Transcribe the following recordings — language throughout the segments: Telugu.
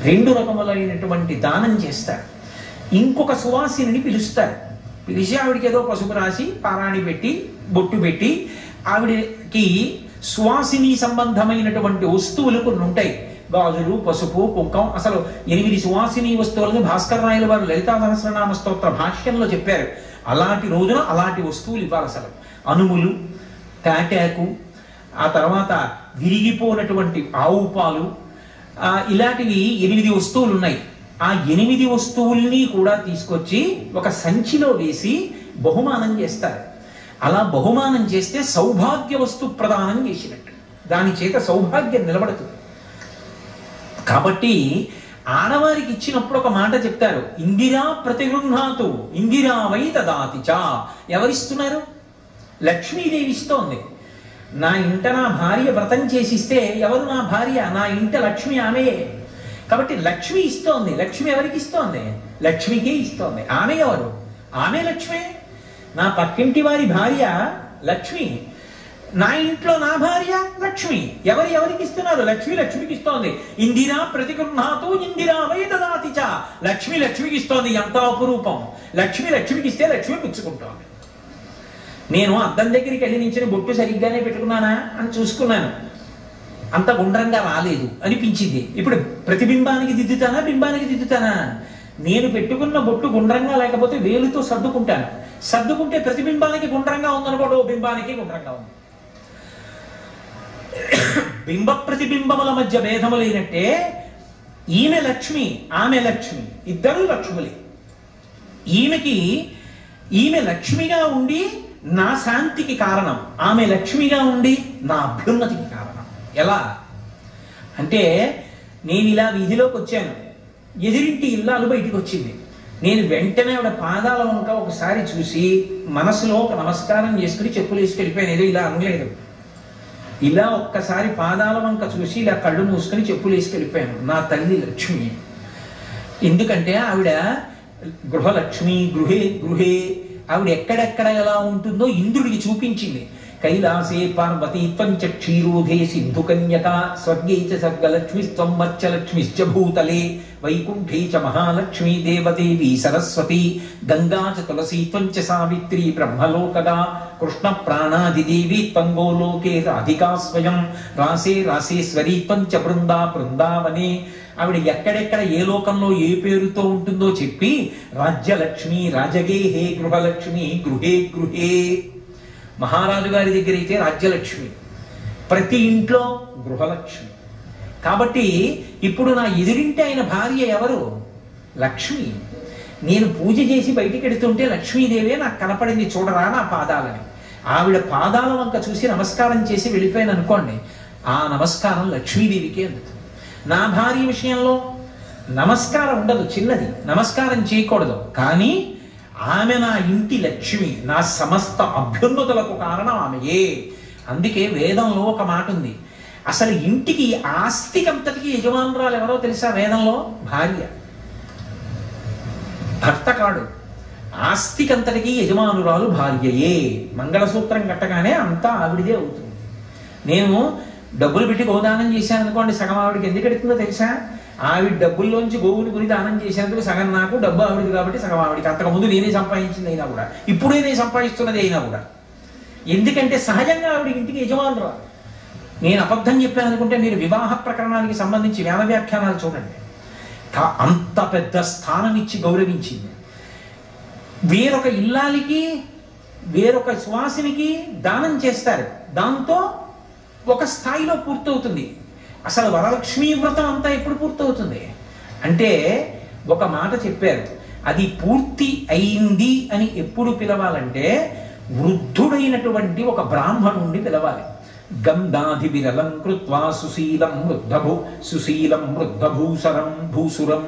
2 రకములైనటువంటి దానం చేస్తారు. ఇంకొక సువాసిని పిలుస్తారు. పిలిచి ఆవిడికి ఏదో పసుపు రాసి పారాణి పెట్టి బొట్టు పెట్టి ఆవిడకి సువాసిని సంబంధమైనటువంటి వస్తువులు కొన్ని ఉంటాయి. గాజులు, పసుపు, కుంకం. అసలు 8 సువాసిని వస్తువులను భాస్కర్ రాయల వారు లలితా సహస్రనామ స్తోత్ర భాష్యంలో చెప్పారు. అలాంటి రోజున అలాంటి వస్తువులు ఇవ్వాలి. అసలు అనుములు, తాటాకు, ఆ తర్వాత విరిగిపోయినటువంటి ఆవు పాలు, ఇలాంటివి 8 వస్తువులు ఉన్నాయి. ఆ 8 వస్తువుల్ని కూడా తీసుకొచ్చి ఒక సంచిలో వేసి బహుమానం చేస్తారు. అలా బహుమానం చేస్తే సౌభాగ్య వస్తు ప్రదానం చేసినట్టు, దాని చేత సౌభాగ్యం నిలబడుతుంది. కాబట్టి ఆడవారికి ఇచ్చినప్పుడు ఒక మాట చెప్తారు, ఇందిరా ప్రతిగృహాతు ఇందిరా వై తదాతిచ. ఎవరిస్తున్నారు? లక్ష్మీదేవి ఇస్తోంది. నా ఇంట నా భార్య వ్రతం చేసిస్తే ఎవరు నా భార్య? నా ఇంట లక్ష్మి ఆమెయే. కాబట్టి లక్ష్మి ఇస్తోంది. లక్ష్మి ఎవరికి ఇస్తోంది? లక్ష్మికే ఇస్తోంది. ఆమె ఎవరు? ఆమె లక్ష్మి. నా పక్కింటి వారి భార్య లక్ష్మి, నా ఇంట్లో నా భార్య లక్ష్మి. ఎవరికి ఇస్తున్నారు? లక్ష్మి లక్ష్మికి ఇస్తోంది. ఇందిరా ప్రతిగృహాతు ఇందిరా వై దదాతిచ. లక్ష్మి లక్ష్మికి ఇస్తోంది. ఎంత అపురూపం! లక్ష్మి లక్ష్మికి ఇస్తే లక్ష్మి పుచ్చుకుంటోంది. నేను అద్దం దగ్గరికి వెళ్ళి నించిన బొట్టు సరిగ్గానే పెట్టుకున్నానా అని చూసుకున్నాను, అంత గుండ్రంగా రాలేదు అనిపించింది. ఇప్పుడు ప్రతిబింబానికి దిద్దుతానా, బింబానికి దిద్దుతానా? నేను పెట్టుకున్న బొట్టు గుండ్రంగా లేకపోతే వేలుతో సర్దుకుంటాను. సర్దుకుంటే ప్రతిబింబానికి గుండ్రంగా ఉందనుకోడు, బింబానికి గుండ్రంగా ఉంది. బింబ ప్రతిబింబముల మధ్య భేదము లేనట్టే ఈమె లక్ష్మి, ఆమె లక్ష్మి, ఇద్దరు లక్ష్ములే. ఈమె లక్ష్మిగా ఉండి నా శాంతికి కారణం, ఆమె లక్ష్మిగా ఉండి నా అభ్యున్నతికి కారణం. ఎలా అంటే, నేను ఇలా వీధిలోకి వచ్చాను, ఎదురింటి ఇల్లాలు బయటికి వచ్చింది. నేను వెంటనే ఆవిడ పాదాల వంక ఒకసారి చూసి మనసులో ఒక నమస్కారం చేసుకుని చెప్పులు వేసుకెళ్ళిపోయాను. ఏదో ఇలా అనలేదు, ఇలా ఒక్కసారి పాదాల వంక చూసి ఇలా కళ్ళు మూసుకొని చెప్పులు వేసుకెళ్ళిపోయాను. నా తల్లి లక్ష్మి. ఎందుకంటే ఆవిడ గృహలక్ష్మి, గృహే గృహే. ఆవిడ ఎక్కడెక్కడ ఎలా ఉంటుందో ఇంద్రుడికి చూపించింది. కైలాసే పార్వతీ త్వంచ క్షీరోధే సింధు కన్యక స్వర్గే చ సర్గలక్ష్మిస్త్వం మత్స్యలక్ష్మిశ్చ భూతలే వైకుంఠే చ మహాలక్ష్మీ దేవదేవి సరస్వతి గంగా చ తులసీ త్వంచ సావిత్రి బ్రహ్మలోకదా కృష్ణ ప్రాణాదిదేవి త్వం గోలోకే రాధికా స్వయం రాసే రాసేశ్వరీ త్వంచ బృందావనే. ఆవిడ ఎక్కడెక్కడ ఏ లోకంలో ఏ పేరుతో ఉంటుందో చెప్పి రాజ్యలక్ష్మి రాజగేహే, గృహలక్ష్మి గృహే గృహే. మహారాజు గారి దగ్గర అయితే రాజ్యలక్ష్మి, ప్రతి ఇంట్లో గృహలక్ష్మి. కాబట్టి ఇప్పుడు నా ఎదురింటి ఆయన భార్య ఎవరు? లక్ష్మి. నేను పూజ చేసి బయటికి వెడుతుంటే లక్ష్మీదేవే నాకు కనపడింది, చూడరా నా పాదాలని. ఆవిడ పాదాల వంక చూసి నమస్కారం చేసి వెళ్ళిపోయాను అనుకోండి, ఆ నమస్కారం లక్ష్మీదేవికే అందుతుంది. నా భార్య విషయంలో నమస్కారం ఉండదు, చిన్నది, నమస్కారం చేయకూడదు. కానీ ఆమె నా ఇంటి లక్ష్మి, నా సమస్త అభ్యున్నతులకు కారణం ఆమెయే. అందుకే వేదంలో ఒక మాట ఉంది, అసలు ఇంటికి ఆస్తికంతటికి యజమానురాలు ఎవరో తెలుసా? వేదంలో భార్య, భర్త కాడు. ఆస్తికంతటికి యజమానురాలు భార్యయే. మంగళసూత్రం కట్టగానే అంతా ఆవిడిదే అవుతుంది. నేను డబ్బులు పెట్టి గోదానం చేశాను అనుకోండి, సగం ఆవిడికి ఎందుకు ఎడుతుందో తెలుసా? ఆవిడ డబ్బుల్లోంచి గోవుని కొని దానం చేసినందుకు సగం నాకు, డబ్బు ఆవిడికి కాబట్టి సగం ఆవిడికి. అంతకుముందు నేనే సంపాదించింది అయినా కూడా, ఇప్పుడు నేనే సంపాదిస్తున్నది అయినా కూడా. ఎందుకంటే సహజంగా ఆవిడ ఇంటికి యజమానురా. నేను అబద్ధం చెప్పాను అనుకుంటే మీరు వివాహ ప్రకరణానికి సంబంధించి వేద వ్యాఖ్యానాలు చూడండి. అంత పెద్ద స్థానం ఇచ్చి గౌరవించింది. వేరొక ఇల్లాలికి, వేరొక సువాసినికి దానం చేస్తారు, దాంతో ఒక స్థాయిలో పూర్తవుతుంది. అసలు వరలక్ష్మీ వ్రతం అంతా ఎప్పుడు పూర్తవుతుంది అంటే, ఒక మాట చెప్పారు, అది పూర్తి అయింది అని ఎప్పుడు పిలవాలంటే వృద్ధుడైనటువంటి ఒక బ్రాహ్మణుణ్ణి పిలవాలి. గంధాధి విరలం కృత్వా సుశీలం వృద్ధభూసరం భూసురం.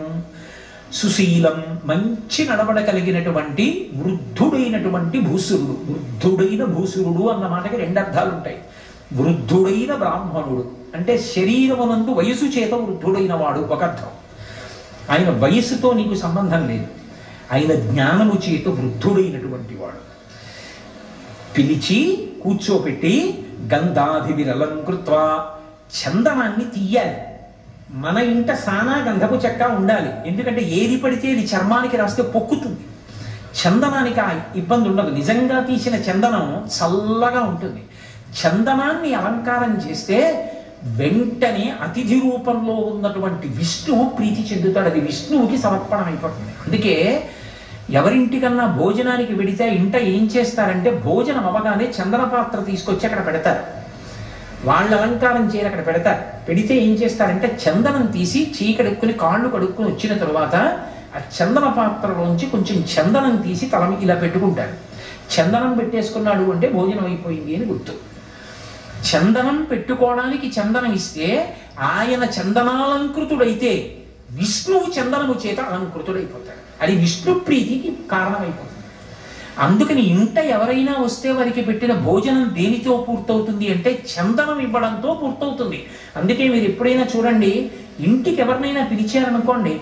సుశీలం మంచి నడవడ కలిగినటువంటి వృద్ధుడైనటువంటి భూసురుడు. వృద్ధుడైన భూసురుడు అన్న మాటకి 2 అర్థాలు ఉంటాయి. వృద్ధుడైన బ్రాహ్మణుడు అంటే శరీరమునందు వయసు చేత వృద్ధుడైన వాడు ఒక అర్థం. ఆయన వయసుతో నీకు సంబంధం లేదు, ఆయన జ్ఞానము చేత వృద్ధుడైనటువంటి వాడు. పిలిచి కూర్చోపెట్టి గంధాధి విరలం కృత్వా, చందనాన్ని తీయాలి. మన ఇంట సానా గంధపు చెక్క ఉండాలి. ఎందుకంటే ఏది పడితే అది చర్మానికి రాస్తే పొక్కుతుంది. చందనానికి ఆ ఇబ్బంది ఉండదు. నిజంగా తీసిన చందనం చల్లగా ఉంటుంది. చందనాన్ని అలంకారం చేస్తే వెంటనే అతిథి రూపంలో ఉన్నటువంటి విష్ణువు ప్రీతి చెందుతాడు. అది విష్ణువుకి సమర్పణం అయిపోతుంది. అందుకే ఎవరింటికన్నా భోజనానికి వెడితే ఇంట ఏం చేస్తారంటే భోజనం అవగానే చందన పాత్ర తీసుకొచ్చి అక్కడ పెడతారు. వాళ్ళు అలంకారం చేయరు, అక్కడ పెడతారు. పెడితే ఏం చేస్తారంటే చందనం తీసి చేయి కడుక్కుని కాళ్ళు కడుక్కుని వచ్చిన తరువాత ఆ చందన పాత్రలోంచి కొంచెం చందనం తీసి తల ఇలా పెట్టుకుంటారు. చందనం పెట్టేసుకున్నాడు అంటే భోజనం అయిపోయింది అని గుర్తు. చందనం పెట్టుకోవడానికి చందనం ఇస్తే ఆయన చందనాలంకృతుడైతే విష్ణువు చందనము చేత అలంకృతుడైపోతాడు. అది విష్ణు ప్రీతికి కారణమైపోతుంది. అందుకని ఇంట ఎవరైనా వస్తే వారికి పెట్టిన భోజనం దేనితో పూర్తవుతుంది అంటే చందనం ఇవ్వడంతో పూర్తవుతుంది. అందుకే మీరు ఎప్పుడైనా చూడండి, ఇంటికి ఎవరినైనా పిలిచారనుకోండి,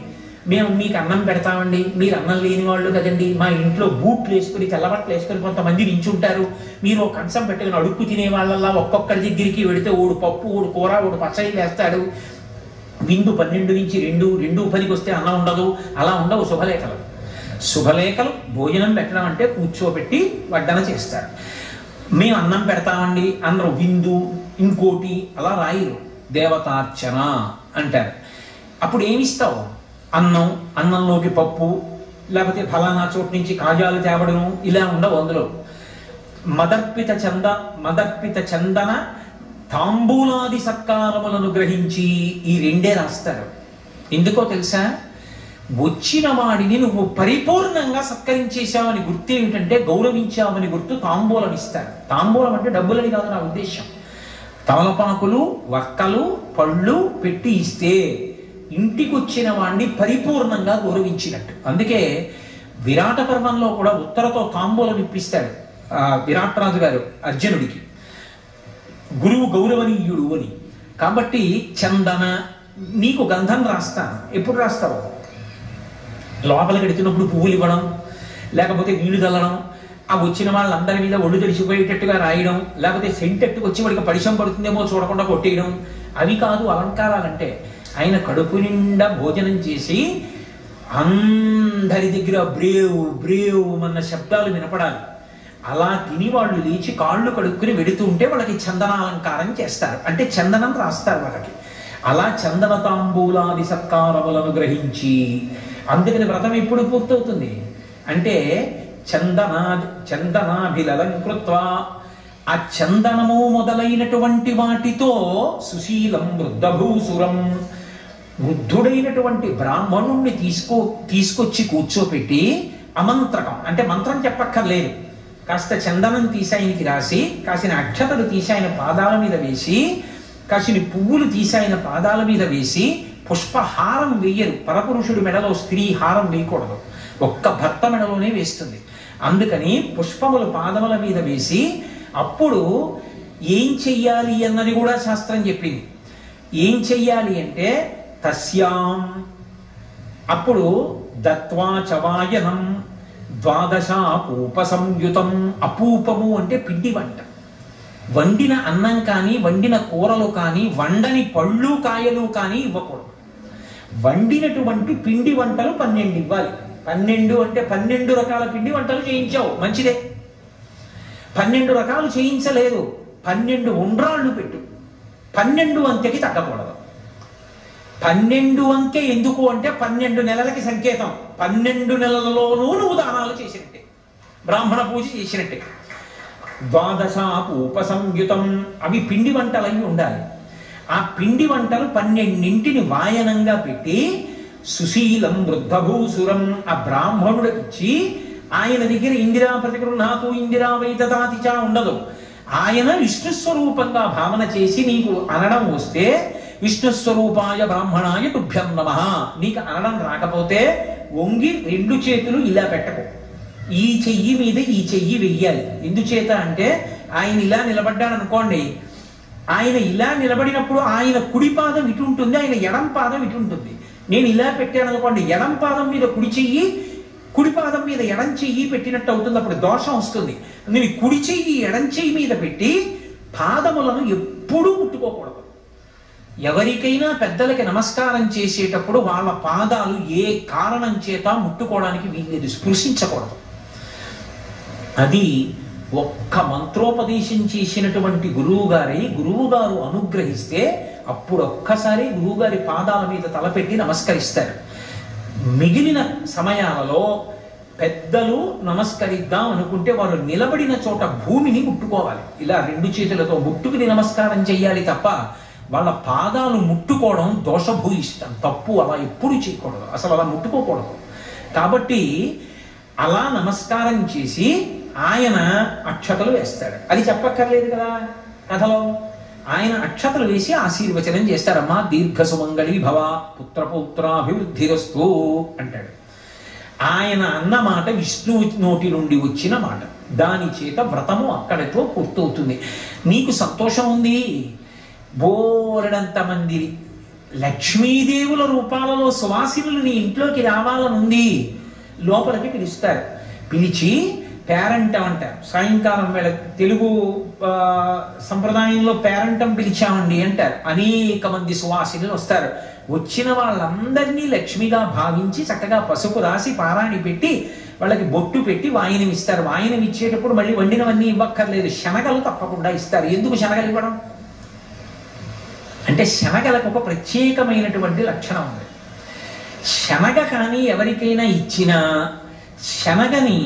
మేము మీకు అన్నం పెడతామండి, మీరు అన్నం లేని వాళ్ళు కదండి, మా ఇంట్లో బూట్లు వేసుకుని తెల్లబట్టలు వేసుకుని కొంతమంది నించుంటారు, మీరు ఒక కంచం పెట్టుకుని అడుక్కు తినే వాళ్ళల్లా ఒక్కొక్కరి దగ్గరికి వెడితే ఓడు పప్పు, ఓడు కూర, ఓడు పచ్చడి వేస్తాడు. విందు 12 నుంచి 2 పనికి వస్తే అన్నం ఉండదు. అలా ఉండవు శుభలేఖలు. శుభలేఖలు భోజనం పెట్టడం అంటే కూర్చోబెట్టి వడ్డన చేస్తారు. మేము అన్నం పెడతామండి, అందరూ విందు ఇంకోటి అలా రాయరు. దేవతార్చన అంటారు. అప్పుడు ఏమిస్తావు? అన్నం, అన్నంలోకి పప్పు, లేకపోతే ఫలానా చోటు నుంచి కాజాలు తేవడము, ఇలా ఉండవు. అందులో మదర్పిత చందన తాంబూలాది సత్కారములను గ్రహించి ఈ 2 రాస్తారు. ఎందుకో తెలుసా? వచ్చిన వాడిని నువ్వు పరిపూర్ణంగా సత్కరించేశావని గుర్తు ఏమిటంటే గౌరవించావని గుర్తు. తాంబూలం ఇస్తారు. తాంబూలం అంటే డబ్బులని కాదు నా ఉద్దేశం. తమలపాకులు, వక్కలు, పళ్ళు పెట్టి ఇస్తే ఇంటికి వచ్చిన వాడిని పరిపూర్ణంగా గౌరవించినట్టు. అందుకే విరాట పర్వంలో కూడా ఉత్తరతో తాంబూలం ఇప్పిస్తాడు విరాట్ రాజు గారు అర్జునుడికి, గురువు గౌరవనీయుడు అని. కాబట్టి చందన, నీకు గంధం రాస్తాను. ఎప్పుడు రాస్తావు? లోపలికి వెడుతున్నప్పుడు పువ్వులు ఇవ్వడం, లేకపోతే నీళ్లు చల్లడం, ఆ వచ్చిన వాళ్ళందరి మీద ఒళ్ళు తెరిచిపోయేటట్టుగా రాయడం, లేకపోతే సెంటెట్టుకు వచ్చి వాడికి పరిచయం పడుతుందేమో చూడకుండా కొట్టేయడం, అవి కాదు అలంకారాలంటే. ఆయన కడుపు నిండా భోజనం చేసి అందరి దగ్గర బ్రేవ్ బ్రేవ్ అన్న శబ్దాలు వినపడాలి. అలా తిని వాళ్ళు లేచి కాళ్ళు కడుక్కుని వెడుతూ ఉంటే వాళ్ళకి చందనాలంకారం చేస్తారు. అంటే చందనం రాస్తారు వాళ్ళకి. అలా చందన తాంబూలాది సత్కారములను గ్రహించి, అందుకని వ్రతం ఎప్పుడు పూర్తవుతుంది అంటే చందనాభిలలంకృత్వా, ఆ చందనము మొదలైనటువంటి వాటితో సుశీలం వృద్ధభూసురం, వృద్ధుడైనటువంటి బ్రాహ్మణుణ్ణి తీసుకొచ్చి కూర్చోపెట్టి అమంత్రకం అంటే మంత్రం చెప్పక్కర్లేదు, కాస్త చందనం తీసి ఆయనకి రాసి, కాసిన అక్షతలు తీసి ఆయన పాదాల మీద వేసి, కాసిన పువ్వులు తీసి ఆయన పాదాల మీద వేసి, పుష్పహారం వేయరు. పరపురుషుడి మెడలో స్త్రీ హారం వేయకూడదు, ఒక్క భర్త మెడలోనే వేస్తుంది. అందుకని పుష్పములు పాదముల మీద వేసి, అప్పుడు ఏం చెయ్యాలి అన్నది కూడా శాస్త్రం చెప్పింది. ఏం చెయ్యాలి అంటే తస్యాం, అప్పుడు దత్వా చవాయనం 12 అపూప సంయుతం. అపూపము అంటే పిండి వంట. వండిన అన్నం కానీ, వండిన కూరలు కానీ, వండని పళ్ళు కాయలు కానీ ఇవ్వకూడదు. వండినటువంటి పిండి వంటలు 12 ఇవ్వాలి. 12 అంటే 12 రకాల పిండి వంటలు చేయించావు, మంచిదే. 12 రకాలు చేయించలేదు, 12 ఉండ్రాళ్ళు పెట్టు. 12 అంకెకి తగ్గకూడదు. 12 అంకె ఎందుకు అంటే 12 నెలలకి సంకేతం. 12 నెలలలోనూ నువ్వు దానాలు చేసినట్టే, బ్రాహ్మణ పూజ చేసినట్టే. 12 అపూప సంయుతం, అవి పిండి వంటలై ఉండాలి. ఆ పిండి వంటలు 12 వాయనంగా పెట్టి సుశీలం వృద్ధభూసురం ఆ బ్రాహ్మణుడికి ఆయన దగ్గర ఇందిరా ప్రతిగృహాతు ఇందిరా వైదదాతిచా ఉండదు. ఆయన విష్ణుస్వరూపంగా భావన చేసి నీకు అనడం వస్తే విష్ణుస్వరూపాయ బ్రాహ్మణాయ తుభ్యం నమః. నీకు అనడం రాకపోతే వంగి 2 చేతులు ఇలా పెట్టకు, ఈ చెయ్యి మీద ఈ చెయ్యి వెయ్యాలి. ఎందుచేత అంటే ఆయన ఇలా నిలబడ్డాడు అనుకోండి, ఆయన ఇలా నిలబడినప్పుడు ఆయన కుడి పాదం ఇటు ఉంటుంది, ఆయన ఎడం పాదం ఇటు ఉంటుంది. నేను ఇలా పెట్టాను అనుకోండి, ఎడం పాదం మీద కుడి చెయ్యి, కుడి పాదం మీద ఎడం చెయ్యి పెట్టినట్టు అవుతుంది, అప్పుడు దోషం వస్తుంది. నేను కుడి చెయ్యి ఎడం చెయ్యి మీద పెట్టి పాదములను ఎప్పుడూ ముట్టుకోకూడదు. ఎవరికైనా పెద్దలకి నమస్కారం చేసేటప్పుడు వాళ్ళ పాదాలు ఏ కారణం చేత ముట్టుకోవడానికి వీల్లేదు, స్పృశించకూడదు. అది ఒక్క మంత్రోపదేశం చేసినటువంటి గురువుగారు అనుగ్రహిస్తే అప్పుడు ఒక్కసారి గురువుగారి పాదాల మీద తలపెట్టి నమస్కరిస్తారు. మిగిలిన సమయాలలో పెద్దలు నమస్కరిద్దాం అనుకుంటే వారు నిలబడిన చోట భూమిని ముట్టుకోవాలి. ఇలా 2 చేతులతో ముట్టుకుని నమస్కారం చెయ్యాలి తప్ప వాళ్ళ పాదాలు ముట్టుకోవడం దోషభూయిష్టం, తప్పు. అలా ఎప్పుడు చేయకూడదు, అసలు అలా ముట్టుకోకూడదు. కాబట్టి అలా నమస్కారం చేసి ఆయన అక్షతలు వేస్తాడు. అది చెప్పక్కర్లేదు కదా కథలో. ఆయన అక్షతలు వేసి ఆశీర్వచనం చేస్తారమ్మా, దీర్ఘ సుమంగళి భవ, పుత్రపౌత్రాభివృద్ధిరస్తు అంటాడు. ఆయన అన్న మాట విష్ణువు నోటి నుండి వచ్చిన మాట, దాని చేత వ్రతము అక్కడితో పూర్తవుతుంది. నీకు సంతోషం ఉంది, బోరడంత మంది లక్ష్మీదేవుల రూపాలలో సువాసినులు నీ ఇంట్లోకి రావాలనుంది, లోపలికి పిలుస్తారు. పిలిచి పేరంటం అంటారు. సాయంకాలం వేళ తెలుగు సంప్రదాయంలో పేరంటం పిలిచామండి అంటారు. అనేక మంది సువాసినులు వస్తారు. వచ్చిన వాళ్ళందరినీ లక్ష్మిగా భావించి చక్కగా పసుపు రాసి పారాణి పెట్టి వాళ్ళకి బొట్టు పెట్టి వాయినం ఇస్తారు. వాయినం ఇచ్చేటప్పుడు మళ్ళీ వండినవన్నీ ఇవ్వక్కర్లేదు, శనగలు తప్పకుండా ఇస్తారు. ఎందుకు శనగలు ఇవ్వడం అంటే శనగలకు ఒక ప్రత్యేకమైనటువంటి లక్షణం ఉంది. శనగ కానీ ఎవరికైనా ఇచ్చినా, శనగని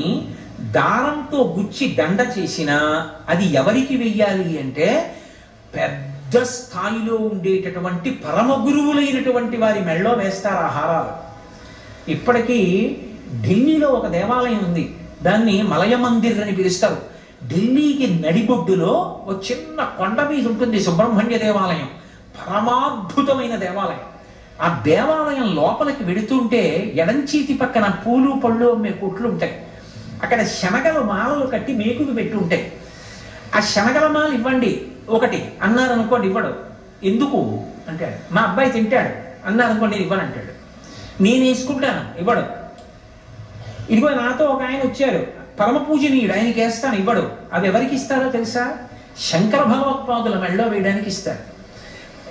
దారంతో గుచ్చి దండ చేసినా అది ఎవరికి వెయ్యాలి అంటే పెద్ద స్థాయిలో ఉండేటటువంటి పరమ గురువులైనటువంటి వారి మెళ్ళో వేస్తారు ఆ హారాలు. ఇప్పటికీ ఢిల్లీలో ఒక దేవాలయం ఉంది, దాన్ని మలయ మందిర్ అని పిలుస్తారు. ఢిల్లీకి నడిబొడ్డులో ఒక చిన్న కొండ మీద ఉంటుంది సుబ్రహ్మణ్య దేవాలయం, పరమాద్భుతమైన దేవాలయం. ఆ దేవాలయం లోపలికి వెడుతుంటే ఎడంచేతి పక్కన పూలు పళ్ళు అమ్మే కొట్లు ఉంటాయి. అక్కడ శనగల మాలలు కట్టి మేకులు పెట్టి ఉంటాయి. ఆ శనగల మాల ఇవ్వండి ఒకటి అన్నారు అనుకోండి, ఇవ్వడు. ఎందుకు అంటాడు. మా అబ్బాయి తింటాడు అన్నారు అనుకోండి, నేను ఇవ్వను అంటాడు. నేను వేసుకుంటాను, ఇవ్వడు. ఇదిగో నాతో ఒక ఆయన వచ్చారు, పరమ పూజనీయుడు, ఆయనకి వేస్తాను, ఇవ్వడు. అది ఎవరికి ఇస్తారో తెలుసా? శంకర భగవత్పాదుల మెడలో వేయడానికి ఇస్తారు.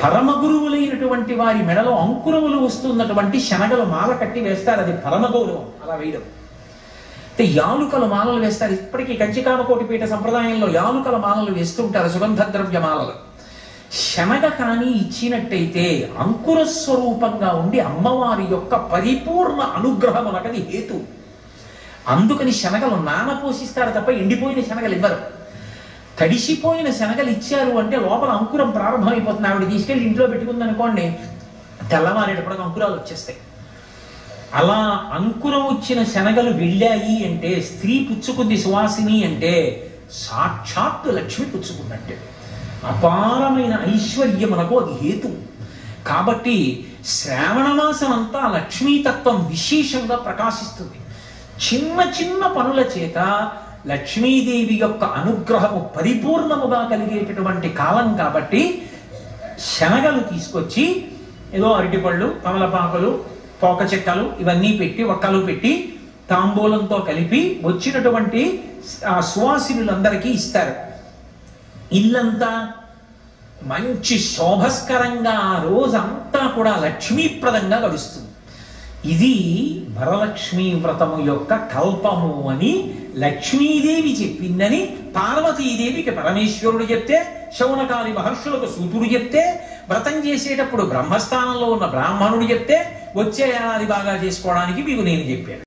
పరమ గురువులైనటువంటి వారి మెడలో అంకురములు వస్తున్నటువంటి శనగలు మాల కట్టి వేస్తారు. అది పరమ గౌరవం అలా వేయడం. అయితే యాలుకల మాలలు వేస్తారు. ఇప్పటికీ కంచికామకోటిపీఠ సంప్రదాయంలో యాలుకల మాలలు వేస్తుంటారు, సుగంధ ద్రవ్య మాలలు. శనగ కానీ ఇచ్చినట్టయితే అంకుర స్వరూపంగా ఉండి అమ్మవారి యొక్క పరిపూర్ణ అనుగ్రహమునకది హేతు. అందుకని శనగలు నానపోషిస్తారు తప్ప ఎండిపోయిన శనగలు ఇవ్వరు. తడిసిపోయిన శనగలు ఇచ్చారు అంటే లోపల అంకురం ప్రారంభమైపోతుంది. ఆవిడ తీసుకెళ్ళి ఇంట్లో పెట్టుకుంది అనుకోండి, తెల్లవారేటప్పటికి అంకురాలు వచ్చేస్తాయి. అలా అంకురం వచ్చిన శనగలు వెళ్ళాయి అంటే, స్త్రీ పుచ్చుకుంది సువాసిని అంటే సాక్షాత్తు లక్ష్మి పుచ్చుకున్నట్టే. అపారమైన ఐశ్వర్యమునకు అది హేతు. కాబట్టి శ్రావణ మాసం అంతా లక్ష్మీతత్వం విశేషంగా ప్రకాశిస్తుంది. చిన్న చిన్న పనుల చేత లక్ష్మీదేవి యొక్క అనుగ్రహము పరిపూర్ణముగా కలిగేటటువంటి కాలం. కాబట్టి శనగలు తీసుకొచ్చి ఏదో అరటిపళ్ళు, తమలపాకులు, పోక చెక్కలు ఇవన్నీ పెట్టి ఒక్కలు పెట్టి తాంబూలంతో కలిపి వచ్చినటువంటి సువాసినులందరికీ ఇస్తారు. ఇల్లంతా మంచి శోభస్కరంగా ఆ రోజంతా కూడా లక్ష్మీప్రదంగా గడుస్తుంది. ఇది వరలక్ష్మీ వ్రతము యొక్క కల్పము అని లక్ష్మీదేవి చెప్పిందని పార్వతీదేవికి పరమేశ్వరుడు చెప్తే, శౌనకాది మహర్షులకు సూతుడు చెప్తే, వ్రతం చేసేటప్పుడు బ్రహ్మస్థానంలో ఉన్న బ్రాహ్మణుడు చెప్తే, వచ్చే ఏడాది బాగా చేసుకోవడానికి మీకు నేను చెప్పాను.